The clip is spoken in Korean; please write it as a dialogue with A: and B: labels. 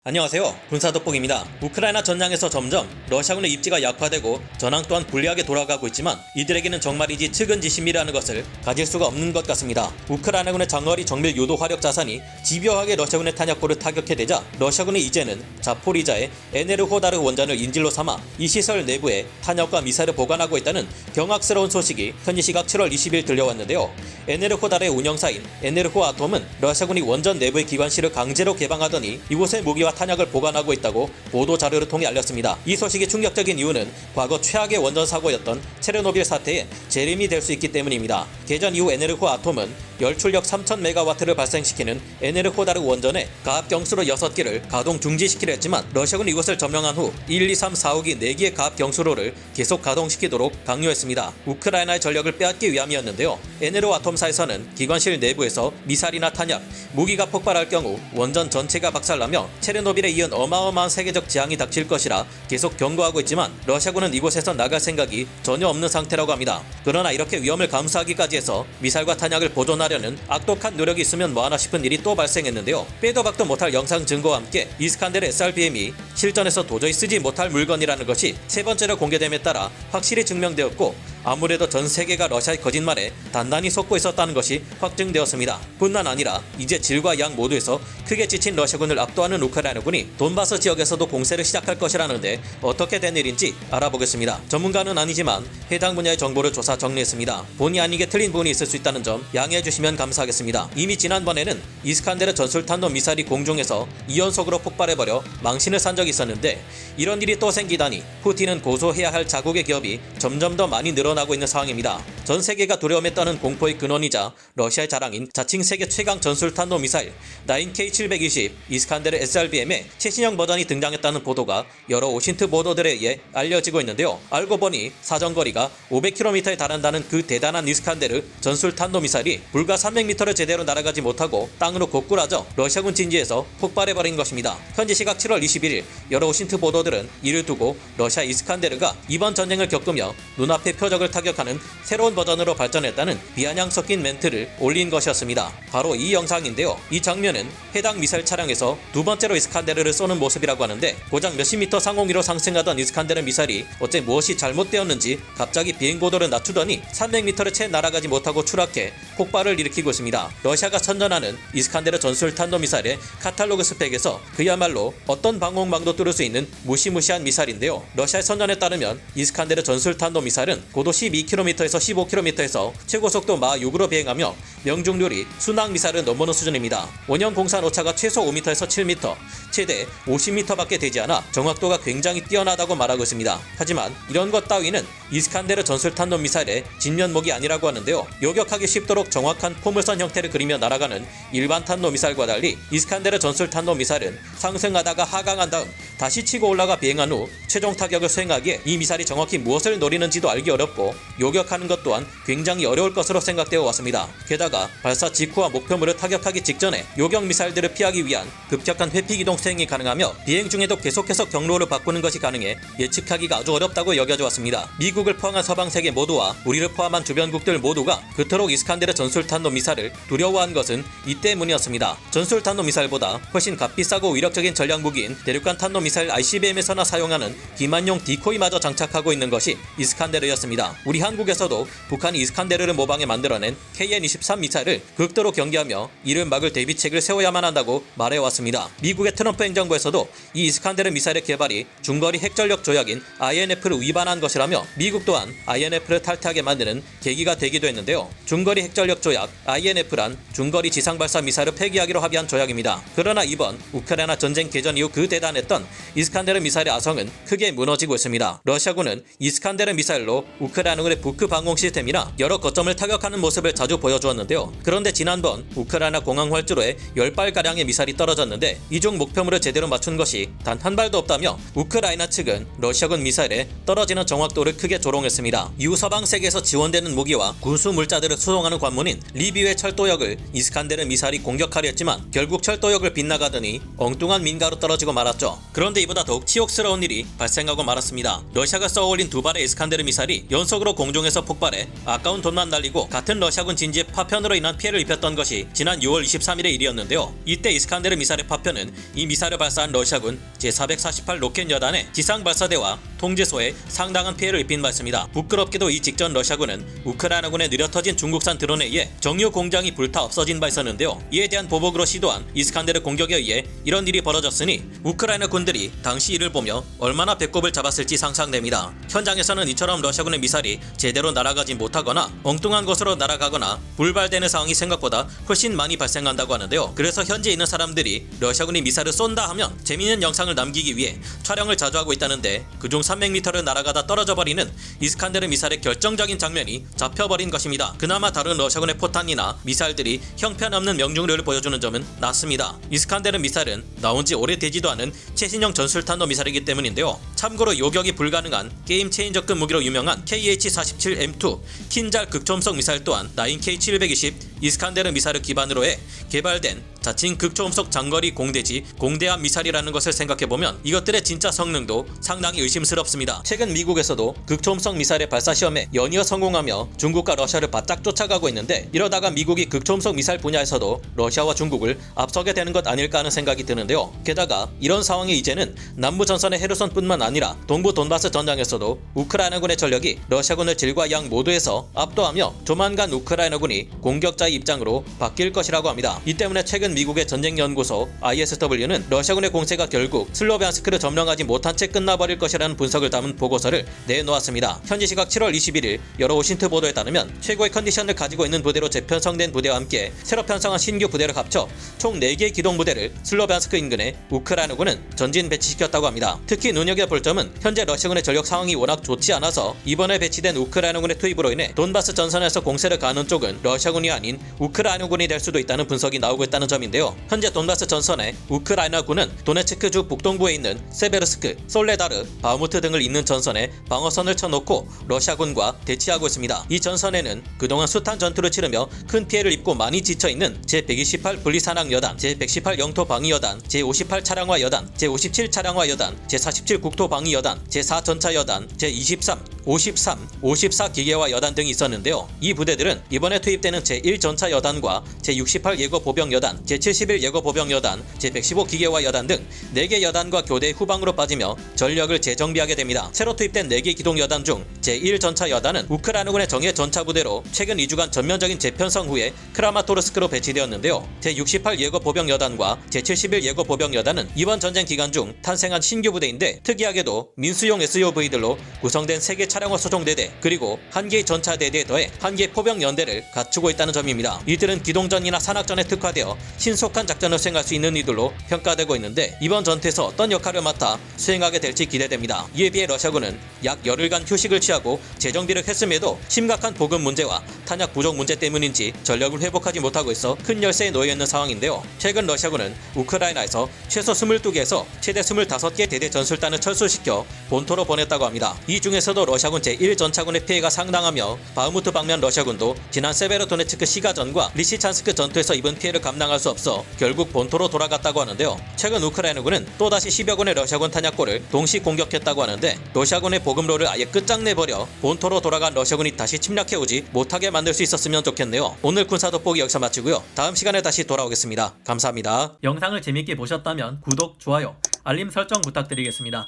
A: 안녕하세요. 군사돋보기입니다. 우크라이나 전장에서 점점 러시아군의 입지가 약화되고 전황 또한 불리하게 돌아가고 있지만 이들에게는 정말이지 측은지심이라는 것을 가질 수가 없는 것 같습니다. 우크라이나군의 장거리 정밀 요도 화력 자산이 집요하게 러시아군의 탄약고를 타격해대자 러시아군이 이제는 자포리자의 에네르호다르 원전을 인질로 삼아 이 시설 내부에 탄약과 미사일을 보관하고 있다는 경악스러운 소식이 현지 시각 7월 20일 들려왔는데요. 에네르호다르의 운영사인 에네르호아톰은 러시아군이 원전 내부의 기관실을 강제로 개방하더니 이곳에 무기와 탄약을 보관하고 있다고 보도 자료를 통해 알렸습니다. 이 소식이 충격적인 이유는 과거 최악의 원전 사고였던 체르노빌 사태의 재림이 될 수 있기 때문입니다. 개전 이후 에네르호아톰은 열출력 3000메가와트를 발생시키는 에네르호다르 원전에 가압 경수로 6개를 가동 중지시키려 했지만 러시아군이 이것을 점령한 후 1, 2, 3, 4, 5기 4기의 가압 경수로를 계속 가동시키도록 강요했습니다. 우크라이나의 전력을 빼앗기 위함이었는데요. 에네르아톰사에서는 기관실 내부에서 미사일이나 탄약, 무기가 폭발할 경우 원전 전체가 박살나며 체르노빌에 이은 어마어마한 세계적 재앙이 닥칠 것이라 계속 경고하고 있지만 러시아군은 이곳에서 나갈 생각이 전혀 없는 상태라고 합니다. 그러나 이렇게 위험을 감수하기까지 해서 미사일과 탄약을 보존하려는 악독한 노력이 있으면 뭐하나 싶은 일이 또 발생했는데요. 빼도 박도 못할 영상 증거와 함께 이스칸데르 SRBM이 실전에서 도저히 쓰지 못할 물건이라는 것이 세 번째로 공개됨에 따라 확실히 증명되었고, 아무래도 전 세계가 러시아의 거짓말에 단단히 속고 있었다는 것이 확증되었습니다. 뿐만 아니라 이제 질과 양 모두에서 크게 지친 러시아군을 압도하는 우크라이나군이 돈바스 지역에서도 공세를 시작할 것이라는데 어떻게 된 일인지 알아보겠습니다. 전문가는 아니지만 해당 분야의 정보를 조사 정리했습니다. 본의 아니게 틀린 부분이 있을 수 있다는 점 양해해 주시면 감사하겠습니다. 이미 지난번에는 이스칸데르 전술탄도 미사일이 공중에서 2연속으로 폭발해버려 망신을 산 적이 있었는데, 이런 일이 또 생기다니 푸틴은 고소해야 할 자국의 기업이 점점 더 많이 늘어나고 있는 상황입니다. 전 세계가 두려움에 떠는 공포의 근원이자 러시아의 자랑인 자칭 세계 최강 전술탄도 미사일 9K720 이스칸데르 SRBM의 최신형 버전이 등장했다는 보도가 여러 오신트 보도들에 의해 알려지고 있는데요. 알고 보니 사정거리가 500km에 달한다는 그 대단한 이스칸데르 전술탄도 미사일이 불과 300m를 제대로 날아가지 못하고 땅으로 고꾸라져 러시아군 진지에서 폭발해버린 것입니다. 현지 시각 7월 21일 여러 오신트 보도들은 이를 두고 러시아 이스칸데르가 이번 전쟁을 겪으며 눈앞의 표적을 타격하는 새로운 버전으로 발전했다는 비아냥 섞인 멘트를 올린 것이었습니다. 바로 이 영상인데요. 이 장면은 해당 미사일 차량에서 두 번째로 이스칸데르를 쏘는 모습이라고 하는데, 고작 몇십 미터 상공위로 상승하던 이스칸데르 미사일이 어째 무엇이 잘못되었는지 갑자기 비행고도를 낮추더니 300m를 채 날아가지 못하고 추락해 폭발을 일으키고 있습니다. 러시아가 선전하는 이스칸데르 전술탄도 미사일의 카탈로그 스펙에서 그야말로 어떤 방공망도 뚫을 수 있는 무시무시한 미사일인데요. 러시아의 선전에 따르면 이스칸데르 전술탄도 미사일은 고도 12km에서 15km에서 최고속도 마 6으로 비행하며 명중률이 순항 미사일을 넘보는 수준입니다. 원형 공산 오차가 최소 5m에서 7m, 최대 50m밖에 되지 않아 정확도가 굉장히 뛰어나다고 말하고 있습니다. 하지만 이런 것 따위는 이스칸데르 전술탄도 미사일의 진면목이 아니라고 하는데요. 요격하기 쉽도록 정확한 포물선 형태를 그리며 날아가는 일반 탄도 미사일과 달리 이스칸데르 전술탄도 미사일은 상승하다가 하강한 다음 다시 치고 올라가 비행한 후 최종 타격을 수행하기에 이 미사일이 정확히 무엇을 노리는지도 알기 어렵고 요격하는 것 또한 굉장히 어려울 것으로 생각되어 왔습니다. 게다가 발사 직후와 목표물을 타격하기 직전에 요격 미사일들을 피하기 위한 급격한 회피 기동 수행이 가능하며 비행 중에도 계속해서 경로를 바꾸는 것이 가능해 예측하기가 아주 어렵다고 여겨져 왔습니다. 미국을 포함한 서방 세계 모두와 우리를 포함한 주변국들 모두가 그토록 이스칸데르 전술탄도 미사일을 두려워한 것은 이 때문이었습니다. 전술탄도 미사일보다 훨씬 값비싸고 위력적인 전략무기인 대륙간 탄도 미사일 ICBM에서나 사용하는 기만용 디코이마저 장착하고 있는 것이 이스칸데르였습니다. 우리 한국에서도 북한이 이스칸데르를 모방해 만들어낸 KN-23 미사일을 극도로 경계하며 이를 막을 대비책을 세워야만 한다고 말해왔습니다. 미국의 트럼프 행정부에서도 이 이스칸데르 미사일의 개발이 중거리 핵전력 조약인 INF를 위반한 것이라며 미국 또한 INF를 탈퇴하게 만드는 계기가 되기도 했는데요. 중거리 핵전력 조약 INF란 중거리 지상발사 미사일을 폐기하기로 합의한 조약입니다. 그러나 이번 우크라이나 전쟁 개전 이후 그 대단했던 이스칸데르 미사일의 아성은 크게 무너지고 있습니다. 러시아군은 이스칸데르 미사일로 우크라이나군의 부크 방공 시스템이나 여러 거점을 타격하는 모습을 자주 보여주었는데요. 그런데 지난번 우크라이나 공항 활주로에 10발가량의 미사일이 떨어졌는데 이중 목표물을 제대로 맞춘 것이 단 한 발도 없다며 우크라이나 측은 러시아군 미사일에 떨어지는 정확도를 크게 조롱했습니다. 이후 서방 세계에서 지원되는 무기와 군수 물자들을 수송하는 관문인 리비우의 철도역을 이스칸데르 미사일이 공격하려 했지만 결국 철도역을 빗나가더니 엉뚱한 민가로 떨어지고 말았죠. 그런데 이보다 더욱 치욕스러운 일이 발생하고 말았습니다. 러시아가 쏘아올린 두 발의 이스칸데르 미사일이 연속으로 공중에서 폭발해 아까운 돈만 날리고 같은 러시아군 진지의 파편으로 인한 피해를 입혔던 것이 지난 6월 23일의 일이었는데요. 이때 이스칸데르 미사일의 파편은 이 미사일을 발사한 러시아군 제448 로켓 여단의 지상 발사대와 통제소에 상당한 피해를 입힌 바 있습니다. 부끄럽게도 이 직전 러시아군은 우크라이나군의 느려터진 중국산 드론에 의해 정유 공장이 불타 없어진 바 있었는데요. 이에 대한 보복으로 시도한 이스칸데르 공격에 의해 이런 일이 벌어졌으니 우크라이나 군들이 당시 이를 보며 얼마나 배꼽을 잡았을지 상상됩니다. 현장에서는 이처럼 러시아군의 미사일이 제대로 날아가지 못하거나 엉뚱한 곳으로 날아가거나 불발되는 상황이 생각보다 훨씬 많이 발생한다고 하는데요. 그래서 현지에 있는 사람들이 러시아군이 미사일을 쏜다 하면 재미있는 영상을 남기기 위해 촬영을 자주 하고 있다는데 그중 300m를 날아가다 떨어져 버리는 이스칸데르 미사일의 결정적인 장면이 잡혀버린 것입니다. 그나마 다른 러시아군의 포탄이나 미사일들이 형편없는 명중률을 보여주는 점은 낮습니다. 이스칸데르 미사일은 나온 지 오래되지도 않은 최신형 전술탄도 미사일이기 때문인데요. 참고로 요격이 불가능한 게임 체인저급 무기로 유명한 KH-47M2 킨잘 극초음속 미사일 또한 9K720 이스칸데르 미사일을 기반으로 해 개발된 자칭 극초음속 장거리 공대지 공대함 미사일이라는 것을 생각해보면 이것들의 진짜 성능도 상당히 의심스럽습니다. 최근 미국에서도 극초음속 미사일의 발사 시험에 연이어 성공하며 중국과 러시아를 바짝 쫓아가고 있는데 이러다가 미국이 극초음속 미사일 분야에서도 러시아와 중국을 앞서게 되는 것 아닐까 하는 생각이 드는데요. 게다가 이런 상황이 이제는 남부 전선의 헤르손뿐만 아니라 동부 돈바스 전장에서도 우크라이나군의 전력이 러시아군을 질과 양 모두에서 압도하며 조만간 우크라이나군이 공격자의 입장으로 바뀔 것이라고 합니다. 이 때문에 최근 미국의 전쟁연구소 ISW는 러시아군의 공세가 결국 슬로비안스크를 점령하지 못한 채 끝나버릴 것이라는 분석을 담은 보고서를 내놓았습니다. 현지 시각 7월 21일 여러 오신트 보도에 따르면 최고의 컨디션을 가지고 있는 부대로 재편성된 부대와 함께 새로 편성한 신규 부대를 합쳐 총 4개의 기동 부대를 슬로비안스크 인근에 우크라이나군은 전진 배치시켰다고 합니다. 특히 눈여겨볼 점은 현재 러시아군의 전력 상황이 워낙 좋지 않아서 이번에 배치된 우크라이나군의 투입으로 인해 돈바스 전선에서 공세를 가는 쪽은 러시아군이 아닌 우크라이나군이 될 수도 있다는 분석이 나오고 있다는 점인데요. 현재 돈바스 전선에 우크라이나군은 도네츠크주 북동부에 있는 세베르스크, 솔레다르, 바흐무트 등을 잇는 전선에 방어선을 쳐놓고 러시아군과 대치하고 있습니다. 이 전선에는 그동안 숱한 전투를 치르며 큰 피해를 입고 많이 지쳐있는 제128 분리산악 여단, 제118 영토 방위 여단, 제58 차량화 여단, 제57 차량화 여단, 제47 국토 방위 여단, 제4 전차 여단, 제23, 53, 54 기계화 여단 등이 있었는데요. 이 부대들은 이번에 투입되는 제1 전차 여단과 제68 예고 보병 여단, 제71 예고 보병 여단, 제115 기계화 여단 등 4개 여단과 교대 후방으로 빠지며 전력을 재정비하게 됩니다. 새로 투입된 4개 기동 여단 중 제1 전차 여단은 우크라이나군의 정예 전차 부대로 최근 2주간 전면적인 재편성 후에 크라마토르스크로 배치되었는데요. 제68 예고 보병 여단과 제71 예고 보병 여단은 이번 전쟁 기간 중 탄생한 신규 부대인데 특이하게도 민수용 SUV들로 구성된 3개 차량화 소총대대 그리고 1개의 전차대대에 더해 1개의 포병 연대를 갖추고 있다는 점입니다. 이들은 기동전이나 산악전에 특화되어 신속한 작전을 수행할 수 있는 이들로 평가되고 있는데 이번 전투에서 어떤 역할을 맡아 수행하게 될지 기대됩니다. 이에 비해 러시아군은 약 열흘간 휴식을 취하고 재정비를 했음에도 심각한 보급 문제와 탄약 부족 문제 때문인지 전력을 회복하지 못하고 있어 큰 열세에 놓여 있는 상황인데요. 최근 러시아군은 우크라이나에서 최소 22개에서 최대 25개 대대 전술단을 철수시켜 본토로 보냈다고 합니다. 이 중에서도 러시아군 제1전차군의 피해가 상당하며 바흐무트 방면 러시아군도 지난 세베로도네츠크 시가전과 리시찬스크 전투에서 입은 피해를 감당할 수 없어 결국 본토로 돌아갔다고 하는데요. 최근 우크라이나군은 또다시 10여 군의 러시아군 탄약고를 동시 공격했다고 하는데 러시아군의 보급로를 아예 끝장내버려 본토로 돌아간 러시아군이 다시 침략해오지 못하게 만들 수 있었으면 좋겠네요. 오늘 군사 돋보기 여기서 마치고요. 다음 시간에 다시 돌아오겠습니다. 감사합니다.
B: 영상을 재밌게 보셨다면 구독, 좋아요, 알림 설정 부탁드리겠습니다.